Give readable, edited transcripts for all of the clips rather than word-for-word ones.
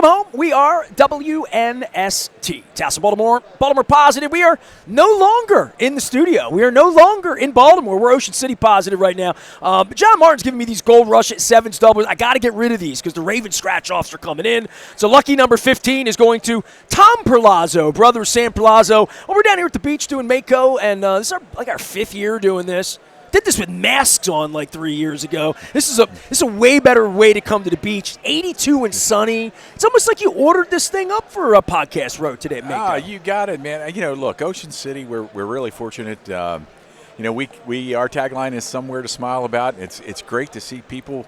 Welcome home. We are WNST. Tassel, Baltimore. Baltimore Positive. We are no longer in the studio. We are no longer in Baltimore. We're Ocean City Positive right now. But John Martin's giving me these gold rush at sevens doubles. I got to get rid of these because the Ravens scratch-offs are coming in. So lucky number 15 is going to Tom Perlozzo, brother of Sam Perlozzo. Well, we're down here at the beach doing Mako, and this is our fifth year doing this. Did this with masks on like 3 years ago. This is a way better way to come to the beach. 82 and sunny. It's almost like you ordered this thing up for a podcast road today, Mako. Ah, you got it, man. Look, Ocean City, we're really fortunate. Our tagline is somewhere to smile about. It's great to see people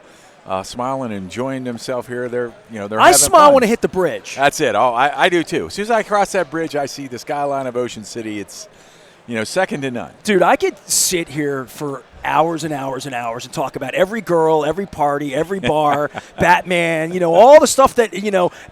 smiling and enjoying themselves here. They're I smile fun. when I hit the bridge. That's it. I do too. As soon as I cross that bridge, I see the skyline of Ocean City. It's second to none. Dude, I could sit here for hours and hours and hours and talk about every girl, every party, every bar, Batman, all the stuff that,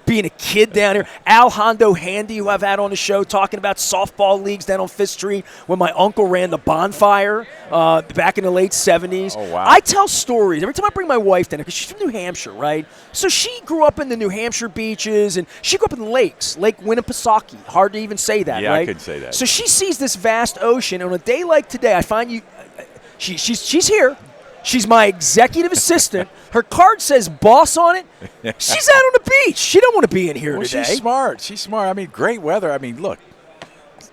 being a kid down here. Al Hondo Handy, who I've had on the show, talking about softball leagues down on Fifth Street when my uncle ran the bonfire back in the late 70s. Oh, wow. I tell stories. Every time I bring my wife down there, because she's from New Hampshire, right? So she grew up in the New Hampshire beaches, and she grew up in the lakes, Lake Winnipesaukee. Hard to even say that, yeah, right? I could say that. So she sees this vast ocean, and on a day like today, I find you – She's here. She's my executive assistant. Her card says boss on it. She's out on the beach. She don't want to be in here today. She's smart. She's smart. Great weather. Look,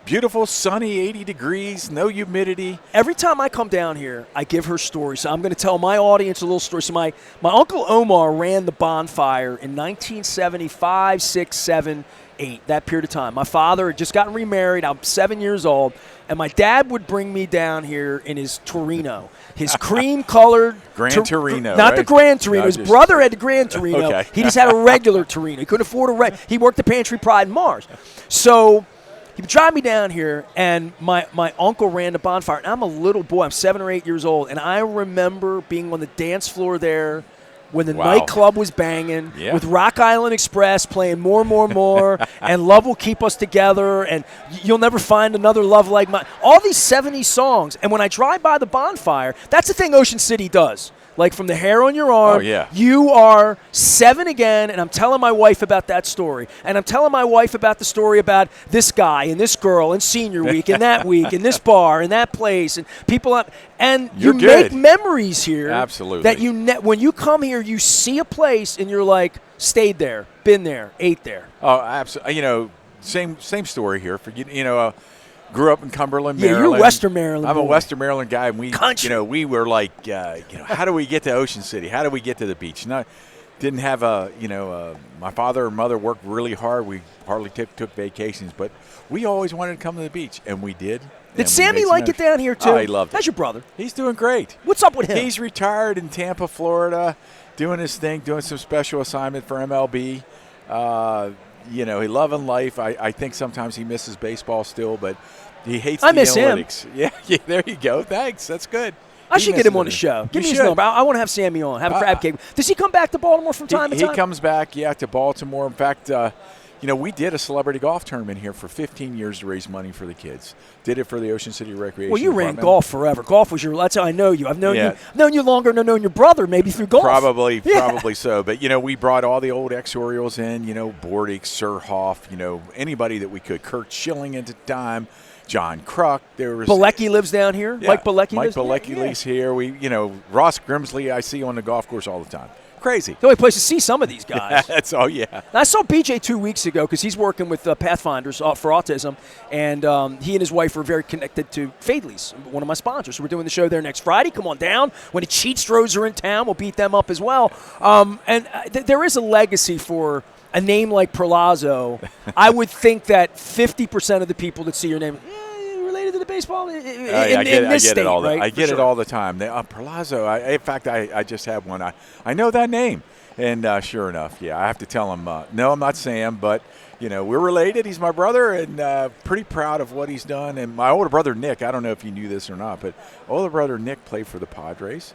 beautiful, sunny, 80 degrees, no humidity. Every time I come down here, I give her stories. So I'm going to tell my audience a little story. So my Uncle Omar ran the bonfire in 1975, 6, 7, 8, that period of time. My father had just gotten remarried. I'm 7 years old. And my dad would bring me down here in his Torino, his cream-colored Torino, not right? the Grand Torino. No, his brother had the Grand Torino. Okay. He just had a regular Torino. He couldn't afford he worked at Pantry Pride in Mars. So he would drive me down here, and my uncle ran the bonfire. And I'm a little boy. I'm 7 or 8 years old. And I remember being on the dance floor there when the nightclub was banging, with Rock Island Express playing More, More, More, and Love Will Keep Us Together, and You'll Never Find Another Love Like Mine. All these 70s songs. And when I drive by the bonfire, that's the thing Ocean City does. Like from the hair on your arm, you are 7 again, and I'm telling my wife about that story. And I'm telling my wife about the story about this guy and this girl and senior week and that week and this bar and that place and people. And you make memories here. Absolutely. That when you come here, you see a place and you're like, stayed there, been there, ate there. Oh, absolutely. Same story here. Grew up in Cumberland, Maryland. You're Western Maryland. I'm a Western Maryland guy, and we were like, how do we get to Ocean City? How do we get to the beach? Didn't have my father and mother worked really hard. We hardly took vacations, but we always wanted to come to the beach, and we did. Did Sammy like it down here, too? Oh, he loved it. How's your brher? He's doing great. What's up with him? He's retired in Tampa, Florida, doing his thing, doing some special assignment for MLB. He loving life. I think sometimes he misses baseball still, but he hates the analytics. Him. Yeah, there you go. Thanks. That's good. I should get him on the show. Give me his number. I want to have Sammy on. Have a crab cake. Does he come back to Baltimore from time to time? He comes back, to Baltimore. In fact, we did a celebrity golf tournament here for 15 years to raise money for the kids. Did it for the Ocean City Recreation Well, you Department. ran golf forever. Golf was that's how I know you. I've known you longer than I've known your brother, maybe through golf. Probably so. But, we brought all the old ex-Orioles in, Bordick, Surhoff, anybody that we could. Kurt Schilling at the time. John Kruk. There was Bilecki lives down here. Yeah, Mike Bilecki lives here. We, Ross Grimsley I see on the golf course all the time. Crazy. The only place to see some of these guys. That's all. Yeah. I saw BJ 2 weeks ago because he's working with Pathfinders for autism, and he and his wife are very connected to Fadley's, one of my sponsors. So we're doing the show there next Friday. Come on down. When the Cheatstros are in town, we'll beat them up as well. There is a legacy for a name like Perlozzo. I would think that 50% of the people that see your name. Related to the baseball in this state, right? I get it all the time. Perlozzo. In fact, I just had one. I know that name, and sure enough, I have to tell him. No, I'm not Sam, but we're related. He's my brother, and pretty proud of what he's done. And my older brother Nick. I don't know if you knew this or not, but older brother Nick played for the Padres.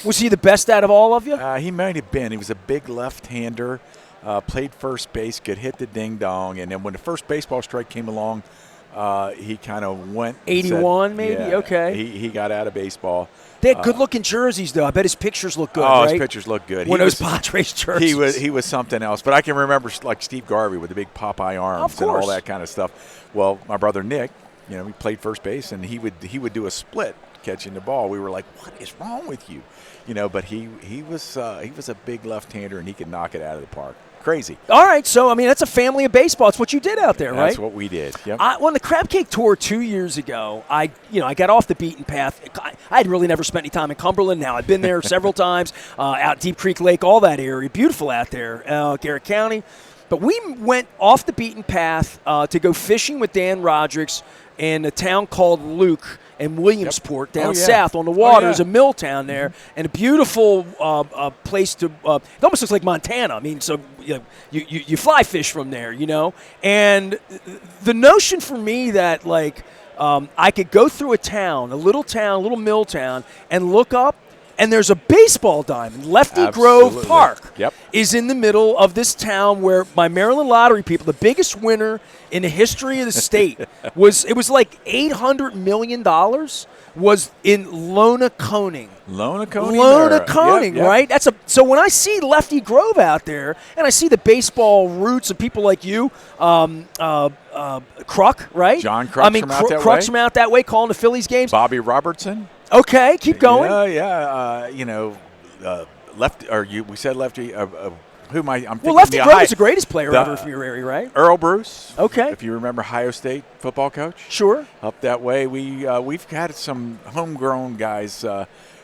Was he the best out of all of you? He might have been. He was a big left-hander. Played first base, could hit the ding dong, and then when the first baseball strike came along. he kind of went. 81 maybe? Yeah, Okay. He got out of baseball. They had good-looking jerseys, though. I bet his pictures look good, Oh, right? his pictures look good. One of those Padres jerseys. He was something else. But I can remember like Steve Garvey with the big Popeye arms and all that kind of stuff. Well, my brother Nick, he played first base, and he would do a split catching the ball. We were like, what is wrong with you? But he was a big left-hander, and he could knock it out of the park. Crazy. All right, so, that's a family of baseball. It's what you did out there, right? That's what we did, yep. On the Crab Cake Tour 2 years ago, I got off the beaten path. I had really never spent any time in Cumberland. Now, I've been there several times, out Deep Creek Lake, all that area. Beautiful out there, Garrett County. But we went off the beaten path to go fishing with Dan Rodricks in a town called Luke and Williamsport down south on the water. There's a mill town there, and a beautiful place to. It almost looks like Montana. So you fly fish from there, And the notion for me that I could go through a little mill town, and look up. And there's a baseball diamond. Lefty Grove Park is in the middle of this town where my Maryland lottery people, the biggest winner in the history of the state, was like $800 million was in Lonaconing. Lonaconing, right? So when I see Lefty Grove out there, and I see the baseball roots of people like you, Kruk, right? John Kruk from out that way. Kruk's from out that way, calling the Phillies games. Bobby Robertson. Okay, keep going. Lefty. Or we said lefty. Who am I? I'm thinking Lefty Grove is the greatest player ever from your area, right? Earl Bruce. Okay. If you remember, Ohio State football coach. Sure. Up that way, we've had some homegrown guys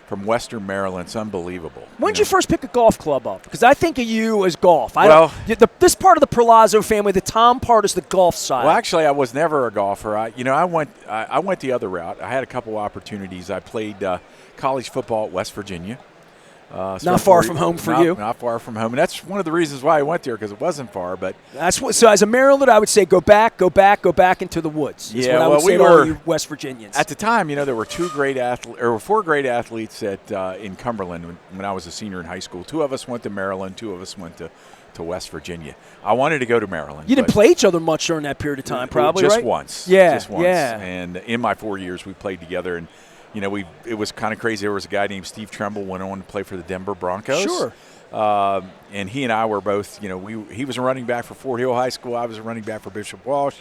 from Western Maryland. It's unbelievable. When did you first pick a golf club up? Because I think of you as golf. This part of the Perlozzo family, the Tom part is the golf side. Well, actually, I was never a golfer. I went the other route. I had a couple opportunities. I played college football at West Virginia. Not far from home for you. Not far from home, and that's one of the reasons why I went there, because it wasn't far. But so as a Marylander, I would say go back into the woods. That's what I would say to all you West Virginians. At the time, there were four great athletes in Cumberland when I was a senior in high school. Two of us went to Maryland. Two of us went to West Virginia. I wanted to go to Maryland. You didn't play each other much during that period of time, probably, just right? Once. Yeah, just once. Yeah. And in my 4 years, we played together, and it was kind of crazy. There was a guy named Steve Tremble went on to play for the Denver Broncos. Sure. And he and I were both, he was a running back for Fort Hill High School. I was a running back for Bishop Walsh.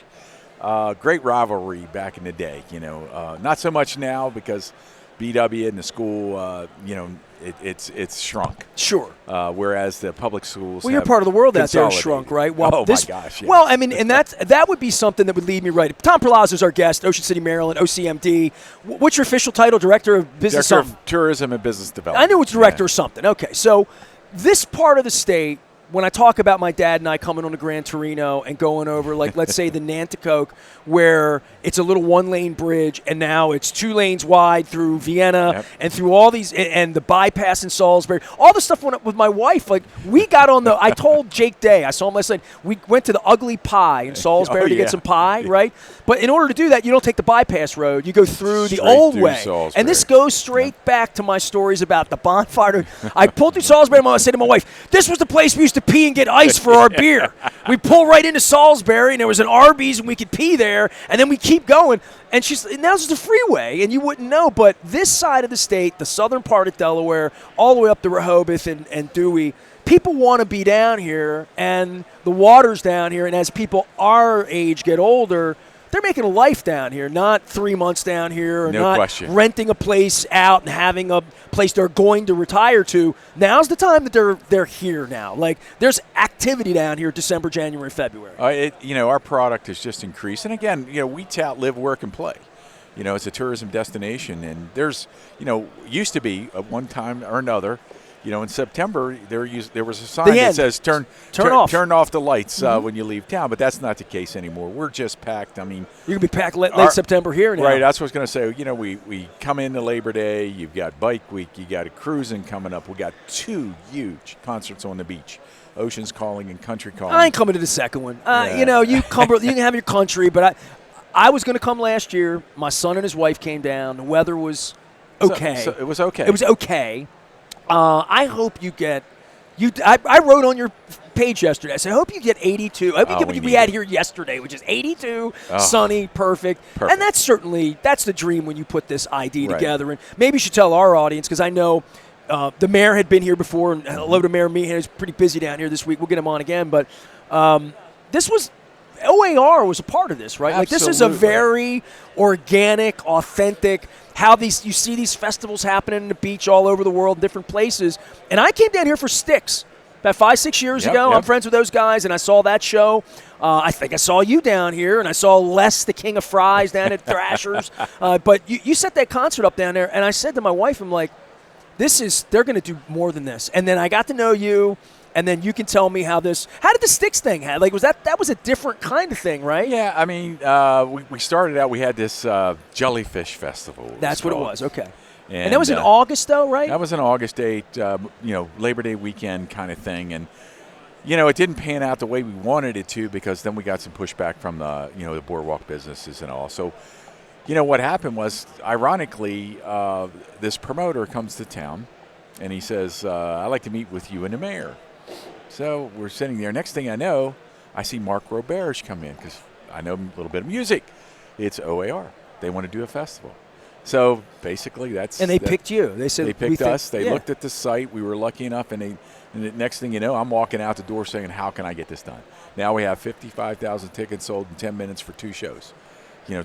Great rivalry back in the day. Not so much now because BW and the school, it's shrunk. Sure. Whereas the public schools. Well, you're part of the world out there shrunk, right? Well, my gosh. Yeah. Well, and that would be something that would lead me right. Tom Perlozzo is our guest, Ocean City, Maryland, OCMD. What's your official title? Director of Business? Director of Tourism and Business Development. I knew it was director or something. Okay, so this part of the state. When I talk about my dad and I coming on the Gran Torino and going over, let's say the Nanticoke, where it's a little one-lane bridge, and now it's 2 lanes wide through Vienna and through all these, and the bypass in Salisbury, all the stuff went up with my wife. We got on I told Jake Day, I saw him last night, we went to the Ugly Pie in Salisbury to get some pie, right? But in order to do that, you don't take the bypass road. You go through the old way. Salisbury. And this goes straight back to my stories about the bonfire. I pulled through Salisbury, and I said to my wife, this was the place we used to pee and get ice for our beer. We pull right into Salisbury, and there was an Arby's, and we could pee there, and then we keep going. And now's just a freeway, and you wouldn't know. But this side of the state, the southern part of Delaware, all the way up to Rehoboth and Dewey, people want to be down here, and the water's down here. And as people our age get older, they're making a life down here, not 3 months down here, or renting a place out and having a place they're going to retire to. Now's the time that they're here now. There's activity down here December, January, February. Our product has just increased. And again, we tout, live, work, and play. It's a tourism destination. And there's, used to be at one time or another, in September, there was a sign that says turn off the lights when you leave town, but that's not the case anymore. We're just packed. I mean, you're going to be packed late September here now. Right, that's what I was going to say. We come into Labor Day, you've got Bike Week, you got a cruising coming up. We got 2 huge concerts on the beach. Ocean's Calling and Country Calling. I ain't coming to the second one. You can have your country, but I was going to come last year. My son and his wife came down. The weather was okay. So it was okay. It was okay. I hope you get – I wrote on your Paige yesterday. I said, I hope you get 82. I hope you get what we had here yesterday, which is 82, sunny, perfect. And that's the dream when you put this ID together. And maybe you should tell our audience, because I know the mayor had been here before, and hello to Mayor Meehan. He's pretty busy down here this week. We'll get him on again. But this was – OAR was a part of this, right? Absolutely. Like, this is a very organic, authentic – how you see these festivals happening on the beach all over the world, different places. And I came down here for Styx about 5-6 years ago. I'm friends with those guys, and I saw that show. I think I saw you down here, and I saw Les, the King of Fries, down at Thrasher's. But you set that concert up down there, and I said to my wife, I'm like, they're going to do more than this. And then I got to know you. And then you can tell me how did the Styx thing happen? Like, that was a different kind of thing, right? Yeah, I mean, we started out, we had this jellyfish festival. That's what it was, okay. And that was in August, though, right? That was an August date, Labor Day weekend kind of thing. And, it didn't pan out the way we wanted it to, because then we got some pushback from the boardwalk businesses and all. So, what happened was, ironically, this promoter comes to town, and he says, I'd like to meet with you and the mayor. So we're sitting there. Next thing I know, I see Mark Roberge come in, because I know a little bit of music. It's OAR. They want to do a festival. So basically that's – And they picked you. They said – They picked us. They looked at the site. We were lucky enough. And the next thing you know, I'm walking out the door saying, how can I get this done? Now we have 55,000 tickets sold in 10 minutes for 2 shows.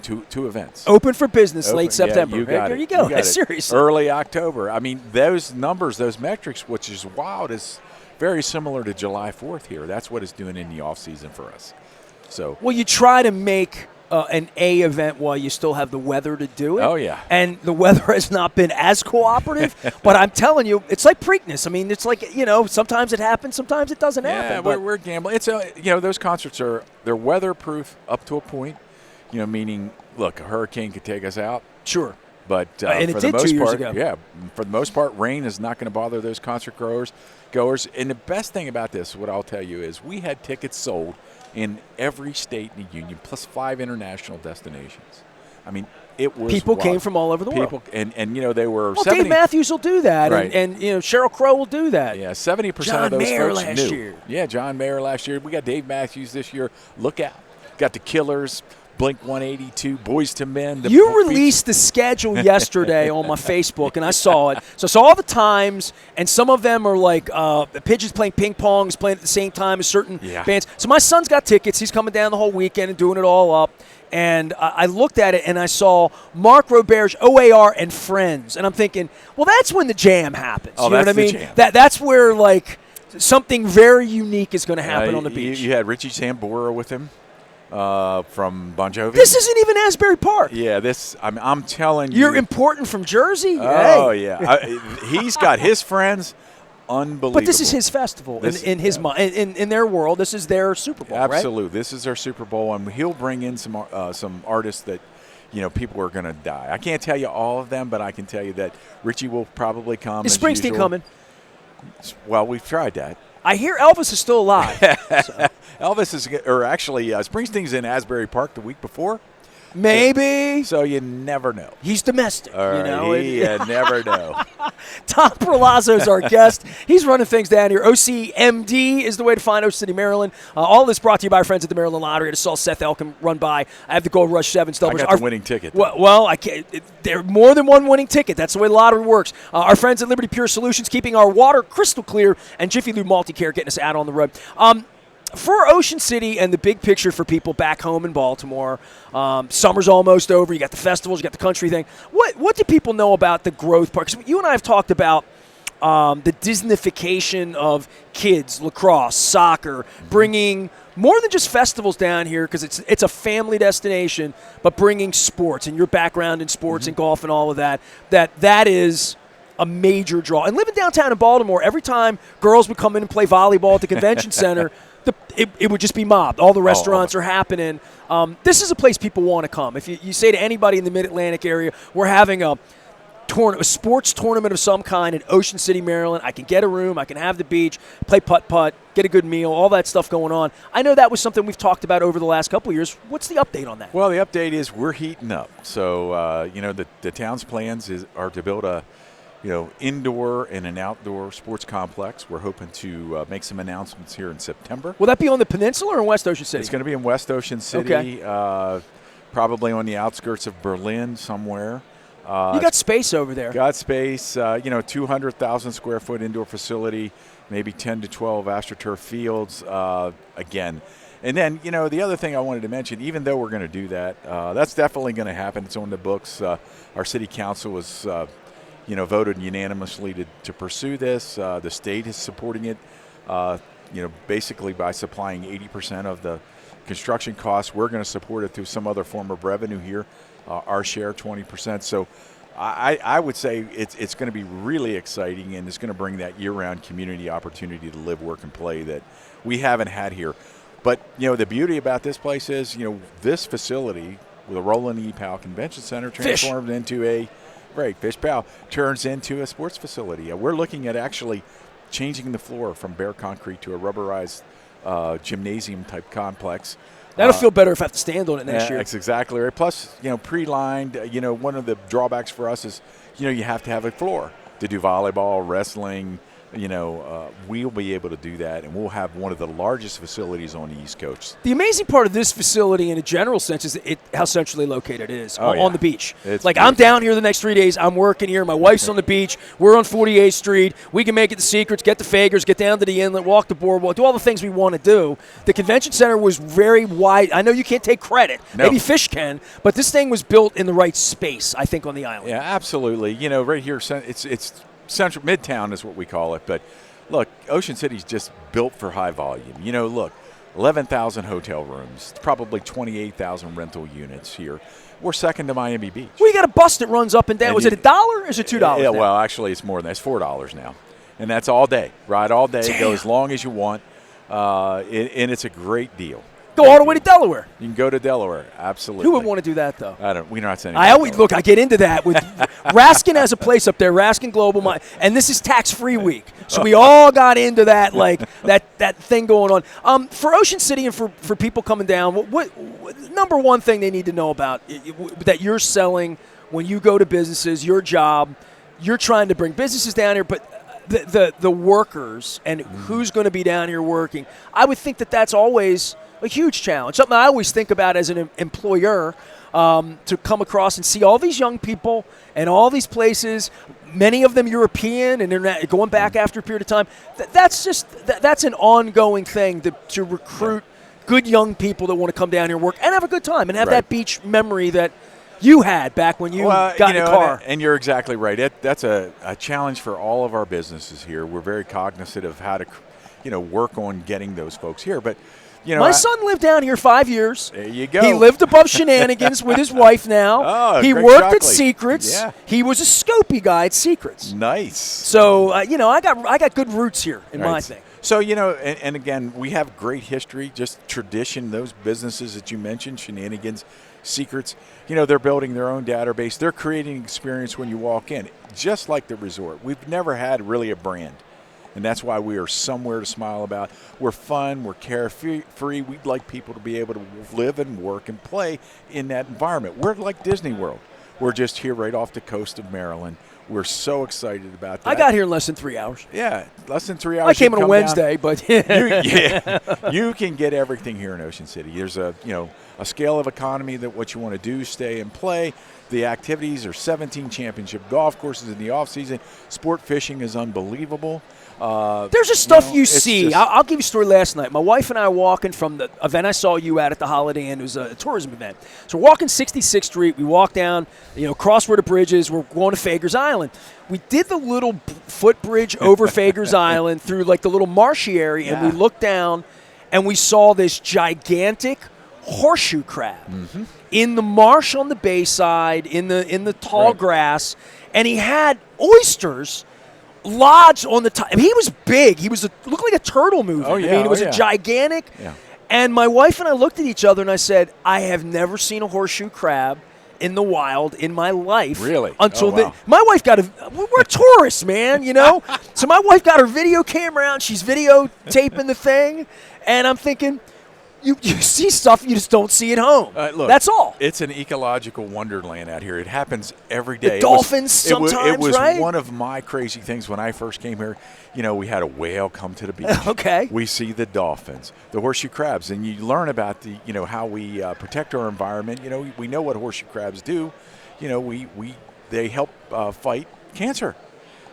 Two events. Open for business late September. Yeah, you got there it. you go. You got Seriously. Early October. I mean, those numbers, those metrics, which is wild, is very similar to July 4th here. That's what it's doing in the off season for us. So. Well, you try to make an A event while you still have the weather to do it. Oh, yeah. And the weather has not been as cooperative. But I'm telling you, it's like Preakness. I mean, it's like, sometimes it happens, sometimes it doesn't happen. Yeah, we're gambling. It's those concerts they're weatherproof up to a point. Meaning, look, a hurricane could take us out. Sure. But and for it the did most 2 years part, ago. for the most part, rain is not going to bother those concert goers. And the best thing about this, what I'll tell you, is we had tickets sold in every state in the union, plus 5 international destinations. I mean, it was people wild. came from all over the world. And they were. Well, 70, Dave Matthews will do that, right. and Sheryl Crow will do that. Yeah, 70% John of those Mayer folks last knew. year. Yeah, John Mayer last year. We got Dave Matthews this year. Look out. Got the Killers. Blink 182, Boys to Men. You released the schedule yesterday on my Facebook, and I saw it. So I saw all the times, and some of them are like Pigeons playing ping pong is playing at the same time as certain bands. So my son's got tickets. He's coming down the whole weekend and doing it all up. And I looked at it, and I saw Mark Roberge, OAR, and Friends. And I'm thinking, well, that's when the jam happens. Oh, you know that's what I mean? the jam. That's where, like, something very unique is going to happen on the beach. You had Richie Sambora with him. From Bon Jovi. This isn't even Asbury Park. Yeah, I'm telling you. You're important from Jersey? Oh, hey. yeah. He's got his friends. Unbelievable. But this is his festival in his mind. In their world, this is their Super Bowl, Absolutely. Right? This is their Super Bowl, and he'll bring in some artists that, people are going to die. I can't tell you all of them, but I can tell you that Richie will probably come. Is Springsteen coming? Well, we've tried that. I hear Elvis is still alive. So. Elvis is, or actually, Springsteen's in Asbury Park the week before. Maybe. So you never know. He's domestic. You never know. Tom Perlozzo is our guest. He's running things down here. OCMD is the way to find Ocean City, Maryland. All this brought to you by our friends at the Maryland Lottery. I just saw Seth Elkin run by. I have the Gold Rush 7 Stubbers. I got the winning ticket. Well, I can't. There are more than one winning ticket. That's the way the lottery works. Our friends at Liberty Pure Solutions keeping our water crystal clear, and Jiffy Lube Multicare getting us out on the road. For Ocean City and the big picture for people back home in Baltimore, summer's almost over. You got the festivals, you got the country thing. What do people know about the growth part? Because you and I have talked about the Disneyfication of kids, lacrosse, soccer, bringing more than just festivals down here because it's a family destination, but bringing sports and your background in sports and golf and all of that. That is a major draw. And living downtown in Baltimore, every time girls would come in and play volleyball at the convention center, it would just be mobbed. All the restaurants are happening. This is a place people want to come. If you say to anybody in the Mid-Atlantic area, we're having a sports tournament of some kind in Ocean City, Maryland. I can get a room. I can have the beach, play putt-putt, get a good meal, all that stuff going on. I know that was something we've talked about over the last couple of years. What's the update on that? Well, the update is we're heating up. So, the town's plans are to build indoor and an outdoor sports complex. We're hoping to make some announcements here in September. Will that be on the peninsula or in West Ocean City? It's going to be in West Ocean City, probably on the outskirts of Berlin somewhere. You got space over there. Got space, 200,000 square foot indoor facility, maybe 10 to 12 AstroTurf fields again. And then, the other thing I wanted to mention, even though we're going to do that, that's definitely going to happen. It's on the books. Our city council was voted unanimously to pursue this. The state is supporting it, basically by supplying 80% of the construction costs. We're going to support it through some other form of revenue here, our share 20%. So I would say it's going to be really exciting, and it's going to bring that year-round community opportunity to live, work, and play that we haven't had here. But, the beauty about this place is, this facility with a Roland E. Powell Convention Center transformed into a Fish Powell turns into a sports facility. We're looking at actually changing the floor from bare concrete to a rubberized gymnasium-type complex. That'll feel better if I have to stand on it next year. That's exactly right. Plus, pre-lined, one of the drawbacks for us is, you have to have a floor to do volleyball, wrestling. We'll be able to do that, and we'll have one of the largest facilities on the East Coast. The amazing part of this facility in a general sense is how centrally located it is on the beach. It's like, beautiful. I'm down here the next 3 days. I'm working here. My wife's on the beach. We're on 48th Street. We can make it the Secrets, get the Fagers, get down to the inlet, walk the boardwalk, do all the things we want to do. The convention center was very wide. I know you can't take credit. No. Maybe Fish can, but this thing was built in the right space, I think, on the island. Yeah, absolutely. Right here, it's Central Midtown is what we call it, but look, Ocean City's just built for high volume. Look, 11,000 hotel rooms, probably 28,000 rental units here. We're second to Miami Beach. Well, you got a bus that runs up and down. Was it $1 or is it $2? Yeah, now? well, actually, it's more than that. It's $4 now, and that's all day. Ride all day, Damn. go as long as you want, and it's a great deal. Go all the way to Delaware. You can go to Delaware, absolutely. Who would want to do that, though? We're not saying. I always look. I get into that with Raskin has a place up there, Raskin Global, and this is tax-free week, so we all got into that, like that thing going on. For Ocean City and for people coming down, what number one thing they need to know about that you're selling when you go to businesses, your job, you're trying to bring businesses down here, but the workers and who's going to be down here working. I would think that's always a huge challenge. Something I always think about as an employer, to come across and see all these young people and all these places, many of them European, and they're going back after a period of time. That's an ongoing thing to recruit good young people that want to come down here and work and have a good time and have that beach memory that you had back when you got in the car. And you're exactly right. That's a challenge for all of our businesses here. We're very cognizant of how to, work on getting those folks here. But my son lived down here 5 years. There you go. He lived above Shenanigans with his wife now. Oh, he Greg worked Shockley. at Secrets. Yeah. He was a Scopy guy at Secrets. Nice. So, I got good roots here in my thing. So, and again, we have great history, just tradition, those businesses that you mentioned, Shenanigans, Secrets, they're building their own database. They're creating experience when you walk in, just like the resort. We've never had really a brand. And that's why we are somewhere to smile about. We're fun. We're carefree. We'd like people to be able to live and work and play in that environment. We're like Disney World. We're just here right off the coast of Maryland. We're so excited about that. I got here in less than 3 hours. Yeah, less than 3 hours. I came on a Wednesday, but you can get everything here in Ocean City. There's a scale of economy that what you want to do, stay and play. The activities are 17 championship golf courses in the off season. Sport fishing is unbelievable. There's just stuff you see. I'll give you a story last night. My wife and I are walking from the event I saw you at the Holiday Inn. It was a tourism event. So we're walking 66th Street. We walk down, cross where the bridge is. We're going to Fagers Island. We did the little footbridge over Fagers Island through like the little marshy area, and we looked down, and we saw this gigantic horseshoe crab in the marsh on the bayside, in the tall grass, and he had oysters lodged on the top. I mean, he was big. He looked like a turtle moving. Oh, yeah. I mean, it was a gigantic. Yeah. And my wife and I looked at each other, and I said, I have never seen a horseshoe crab in the wild in my life. Really? Until my wife got we're tourists, man, So my wife got her video camera out, and she's videotaping the thing, and I'm thinking, you see stuff you just don't see at home. Look, that's all. It's an ecological wonderland out here. It happens every day. The dolphins sometimes, it was right? one of my crazy things when I first came here. We had a whale come to the beach. Okay. We see the dolphins, the horseshoe crabs, and you learn about how we protect our environment. We know what horseshoe crabs do. They help fight cancer.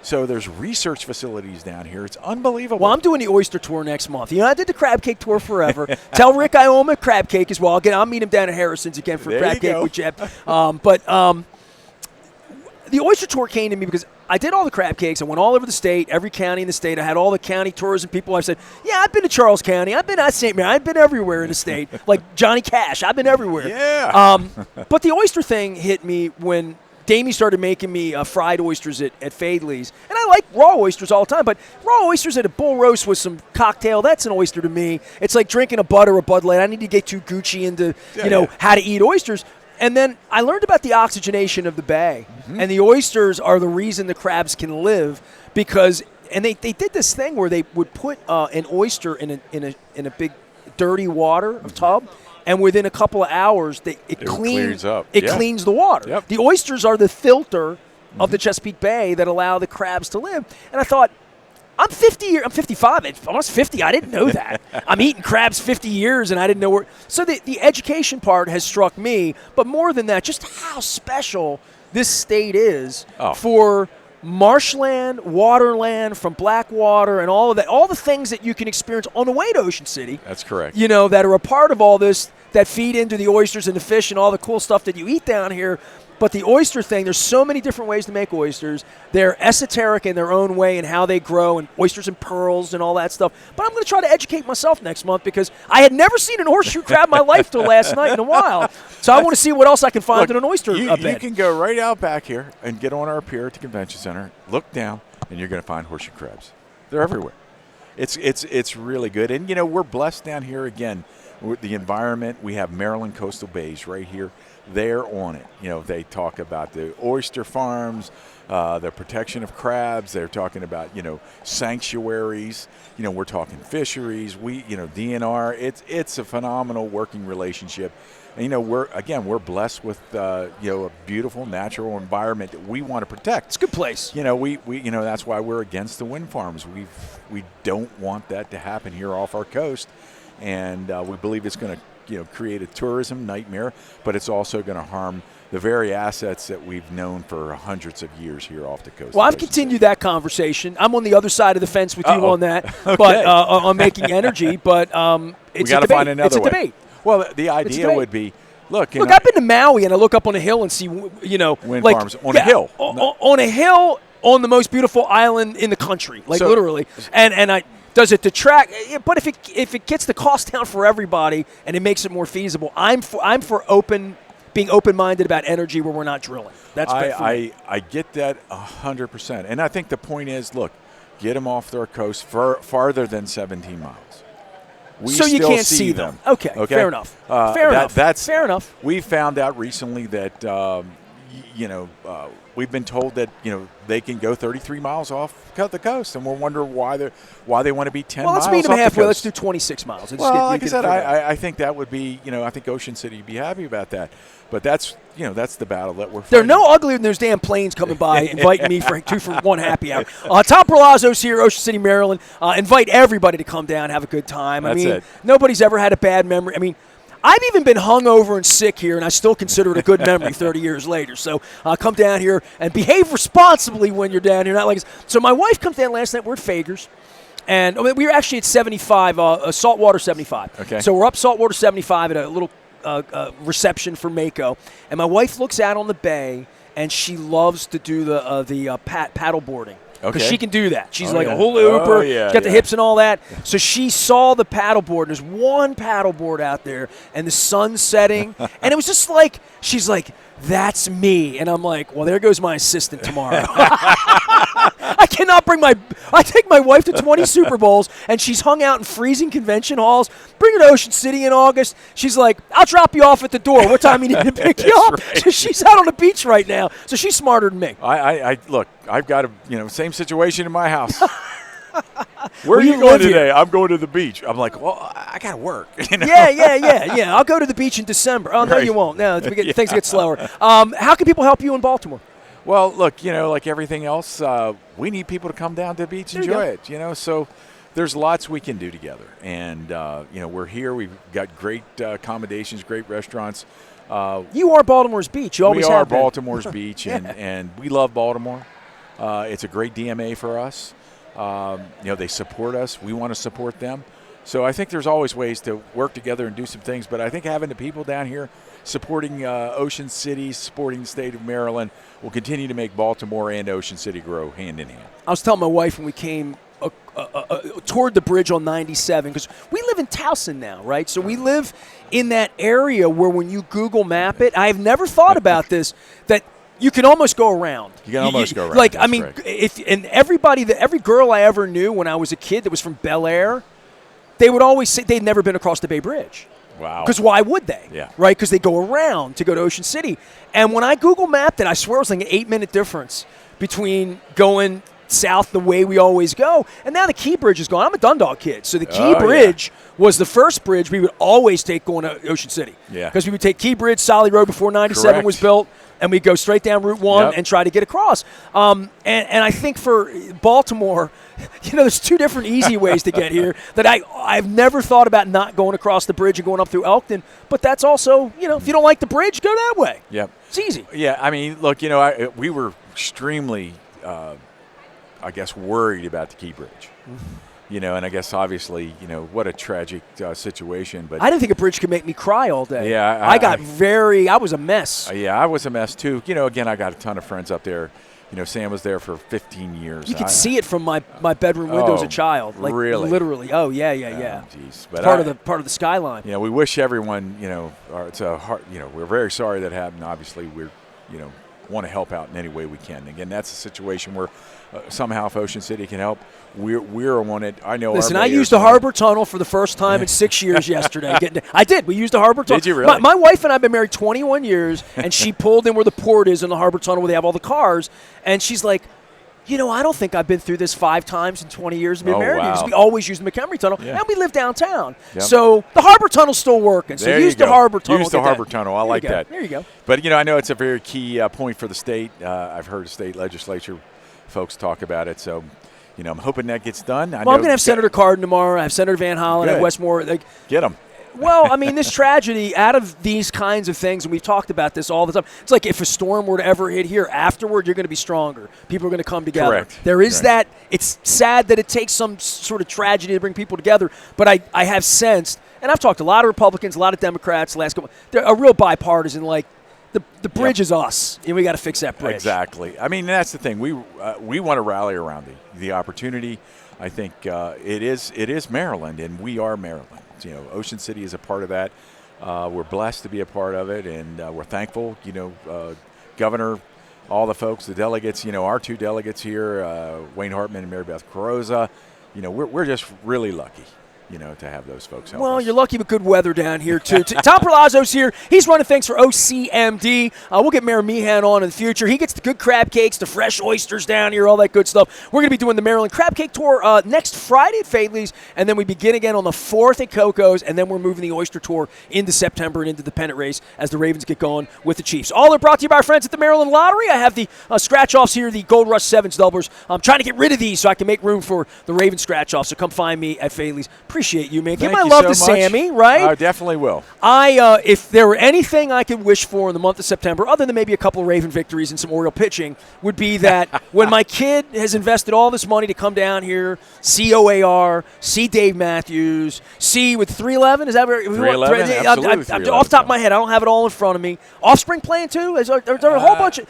So there's research facilities down here. It's unbelievable. Well, I'm doing the oyster tour next month. I did the crab cake tour forever. Tell Rick I owe him a crab cake as well. I'll meet him down at Harrison's again for crab cake with Jeb. But the oyster tour came to me because I did all the crab cakes. I went all over the state, every county in the state. I had all the county tourism people. I said, yeah, I've been to Charles County. I've been at St. Mary. I've been everywhere in the state. Like Johnny Cash. I've been everywhere. Yeah. But the oyster thing hit me when Damie started making me fried oysters at Fadley's. And I like raw oysters all the time, but raw oysters at a bull roast with some cocktail, that's an oyster to me. It's like drinking a Bud or a Bud Light. I need to get too Gucci into, how to eat oysters. And then I learned about the oxygenation of the bay. Mm-hmm. And the oysters are the reason the crabs can live because – and they did this thing where they would put an oyster in a big dirty water tub. And within a couple of hours, it cleans up. It cleans the water. Yep. The oysters are the filter of the Chesapeake Bay that allow the crabs to live. And I thought, I'm 55. If I was 50, I didn't know that. I'm eating crabs 50 years, and I didn't know where. So the education part has struck me. But more than that, just how special this state is for marshland, waterland, from Blackwater, and all of that, all the things that you can experience on the way to Ocean City. That's correct. That are a part of all this, that feed into the oysters and the fish and all the cool stuff that you eat down here. But the oyster thing, there's so many different ways to make oysters. They're esoteric in their own way and how they grow, and oysters and pearls and all that stuff. But I'm going to try to educate myself next month because I had never seen an horseshoe crab in my life till last night in a while. So I want to see what else I can find in an oyster bed. You can go right out back here and get on our pier at the convention center, look down, and you're going to find horseshoe crabs. They're everywhere. It's really good. And, we're blessed down here again with the environment. We have Maryland coastal bays right here. They're on it. They talk about the oyster farms, the protection of crabs. They're talking about, sanctuaries. We're talking fisheries. DNR. It's a phenomenal working relationship. And, we're blessed with, a beautiful natural environment that we want to protect. It's a good place. We that's why we're against the wind farms. We don't want that to happen here off our coast. And we believe it's going to, create a tourism nightmare, but it's also going to harm the very assets that we've known for hundreds of years here off the coast. Well, I've continued that conversation. I'm on the other side of the fence with you on that, but on making energy. But it's a debate. Find another it's a way. debate. Well, the idea would be, look, I've been to Maui and I look up on a hill and see, wind farms on a hill, on a hill on the most beautiful island in the country, literally, and I. Does it detract? But if it gets the cost down for everybody and it makes it more feasible, I'm for being open-minded about energy where we're not drilling. That's I get that 100%, and I think the point is, look, get them off their coast farther than 17 miles. So you can't see them. Okay, fair enough. Fair enough. We found out recently that we've been told that they can go 33 miles off the coast, and we're wondering why they want to be 10 miles. Well, let's meet them halfway. Let's do 26 miles. Like I said, I think that would be I think Ocean City would be happy about that. But that's the battle that we're fighting. They're no uglier than those damn planes coming by inviting me for 2-for-1 happy hour. Tom Perlozzo's here, Ocean City, Maryland. Invite everybody to come down, have a good time. That's it. Nobody's ever had a bad memory. I've even been hungover and sick here, and I still consider it a good memory 30 years later. So come down here and behave responsibly when you're down here. Not like so. My wife comes down last night. We're at Fager's, and we were actually at 75, Saltwater 75. Okay. So we're up Saltwater 75 at a little reception for Mako, and my wife looks out on the bay, and she loves to do the paddle boarding. Because she can do that. She's like a hula hooper. She's got the hips and all that. So she saw the paddleboard. There's one paddleboard out there, and the sun's setting. And it was just like, she's like, that's me. And I'm like, well, there goes my assistant tomorrow. I take my wife to 20 Super Bowls, and she's hung out in freezing convention halls. Bring her to Ocean City in August. She's like, I'll drop you off at the door. What time you need to pick you up? Right. So she's out on the beach right now. So she's smarter than me. Look, I've got a same situation in my house. Where are Well, you you going live here. today? I'm going to the beach. I'm like, well, I got to work. You know? Yeah. I'll go to the beach in December. Oh, no, Right. you won't. No, things get slower. How can people help you in Baltimore? Well, look, like everything else, we need people to come down to the beach and There you enjoy it. So there's lots we can do together. And, we're here. We've got great accommodations, great restaurants. You are Baltimore's beach. You always we are have been. Baltimore's beach, and we love Baltimore. It's a great DMA for us. They support us. We want to support them. So I think there's always ways to work together and do some things. But I think having the people down here supporting Ocean City, supporting the state of Maryland, will continue to make Baltimore and Ocean City grow hand in hand. I was telling my wife when we came toward the bridge on 97, because we live in Towson now, right? So we live in that area where when you Google map it, I have never thought about this, that you can almost go around. You can almost go around. Like, That's I mean, right. every girl I ever knew when I was a kid that was from Bel Air, they would always say they'd never been across the Bay Bridge. Wow. Because why would they? Yeah. Right? Because they go around to go to Ocean City. And when I Google mapped it, I swear it was like an 8-minute difference between south the way we always go. And now the Key Bridge is gone. I'm a Dundalk kid. So the Key Bridge was the first bridge we would always take going to Ocean City. Yeah. Because we would take Key Bridge, Solid Road before 97 Correct. was built, and we'd go straight down Route 1 Yep. and try to get across. And I think for Baltimore, there's two different easy ways to get here that I've never thought about not going across the bridge and going up through Elkton. But that's also, if you don't like the bridge, go that way. Yep. It's easy. Yeah, I mean, look, we were extremely, worried about the Key Bridge. And I guess obviously, what a tragic situation. But I didn't think a bridge could make me cry all day. Yeah, I was a mess. Yeah, I was a mess too. Again, I got a ton of friends up there. Sam was there for 15 years. You could see it from my bedroom window as a child. Like, really? Literally. Oh, yeah. Jeez. But part of the skyline. We wish everyone, it's a hard, we're very sorry that happened. Obviously, we're, want to help out in any way we can. Again, that's a situation where somehow if Ocean City can help, we're on it. I know. Listen, I used the Harbor Tunnel for the first time in 6 years yesterday. I did. We used the Harbor Tunnel. Did you really? My wife and I have been married 21 years, and she pulled in where the port is in the Harbor Tunnel where they have all the cars, and she's like, I don't think I've been through this 5 times in 20 years of being married. Wow. Because we always use the McHenry Tunnel, and we live downtown. Yep. So the Harbor Tunnel's still working. So use the Harbor Tunnel. Use the Harbor Tunnel. I like that. There you go. But, I know it's a very key point for the state. I've heard state legislature folks talk about it. So, I'm hoping that gets done. I'm going to have Senator Cardin tomorrow. I have Senator Van Hollen at Westmore. Get them. Well, I mean, this tragedy, out of these kinds of things, and we've talked about this all the time, it's like if a storm were to ever hit here, afterward, you're going to be stronger. People are going to come together. Correct. There is that. It's sad that it takes some sort of tragedy to bring people together, but I have sensed, and I've talked to a lot of Republicans, a lot of Democrats the last couple, they're a real bipartisan, like, the bridge is us, and we got to fix that bridge. Exactly. I mean, that's the thing. We want to rally around the opportunity. I think it is Maryland, and we are Maryland. Ocean City is a part of that. We're blessed to be a part of it, and we're thankful. Governor, all the folks, the delegates. Our 2 delegates here, Wayne Hartman and Mary Beth Perlozzo. We're just really lucky. To have those folks help us. You're lucky with good weather down here, too. Tom Perlozzo's here. He's running things for OCMD. We'll get Mayor Meehan on in the future. He gets the good crab cakes, the fresh oysters down here, all that good stuff. We're going to be doing the Maryland Crab Cake Tour next Friday at Fadley's, and then we begin again on the 4th at Coco's, and then we're moving the Oyster Tour into September and into the pennant race as the Ravens get going with the Chiefs. All are brought to you by our friends at the Maryland Lottery. I have the scratch-offs here, the Gold Rush 7s doublers. I'm trying to get rid of these so I can make room for the Ravens scratch-offs, so come find me at Fadley's. Appreciate you, man. Give my love to Sammy, right? I definitely will. If there were anything I could wish for in the month of September, other than maybe a couple of Raven victories and some Oriole pitching, would be that when my kid has invested all this money to come down here, see OAR, see Dave Matthews, see with 311, is that where 311? Absolutely. Off the top of my head, I don't have it all in front of me. Offspring playing too? Is there a whole bunch of?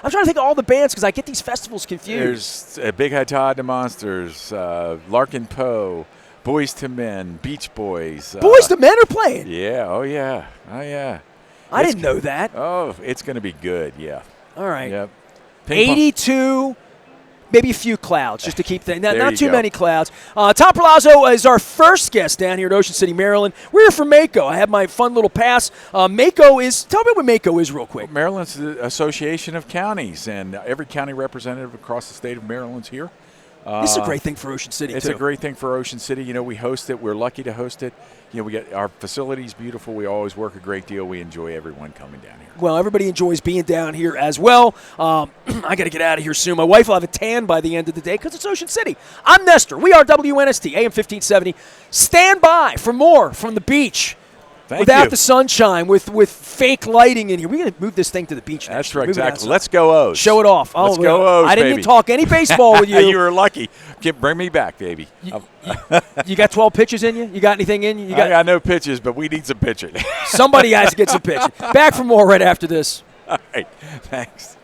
I'm trying to think of all the bands because I get these festivals confused. There's Big Head Todd and the Monsters, Larkin Poe, Boys to Men, Beach Boys. Boys to Men are playing? Yeah, oh yeah. I didn't know that. Oh, it's going to be good, yeah. All right. Yep. 82, maybe a few clouds just to keep things. Not too go. many clouds. Tom Perlozzo is our first guest down here at Ocean City, Maryland. We're here for Mako. I have my fun little pass. Mako is, tell me what Mako is real quick. Maryland's the Association of Counties, and every county representative across the state of Maryland's here. This is a great thing for Ocean City, It's too. a great thing for Ocean City. You know, we host it. We're lucky to host it. You know, we get our facility's beautiful. We always work a great deal. We enjoy everyone coming down here. Well, everybody enjoys being down here as well. I got to get out of here soon. My wife will have a tan by the end of the day because it's Ocean City. I'm Nestor. We are WNST, AM 1570. Stand by for more from the beach. Thank Without you. the sunshine, with fake lighting in here. We're going to move this thing to the beach. That's next year. right, Move it exactly. outside. Let's go O's. Show it off. Let's go O's, I didn't baby. talk any baseball with you. You were lucky. Bring me back, baby. You got 12 pitches in you? You got anything in you? I got no pitches, but we need some pitching. Somebody has to get some pitching. Back for more right after this. All right. Thanks.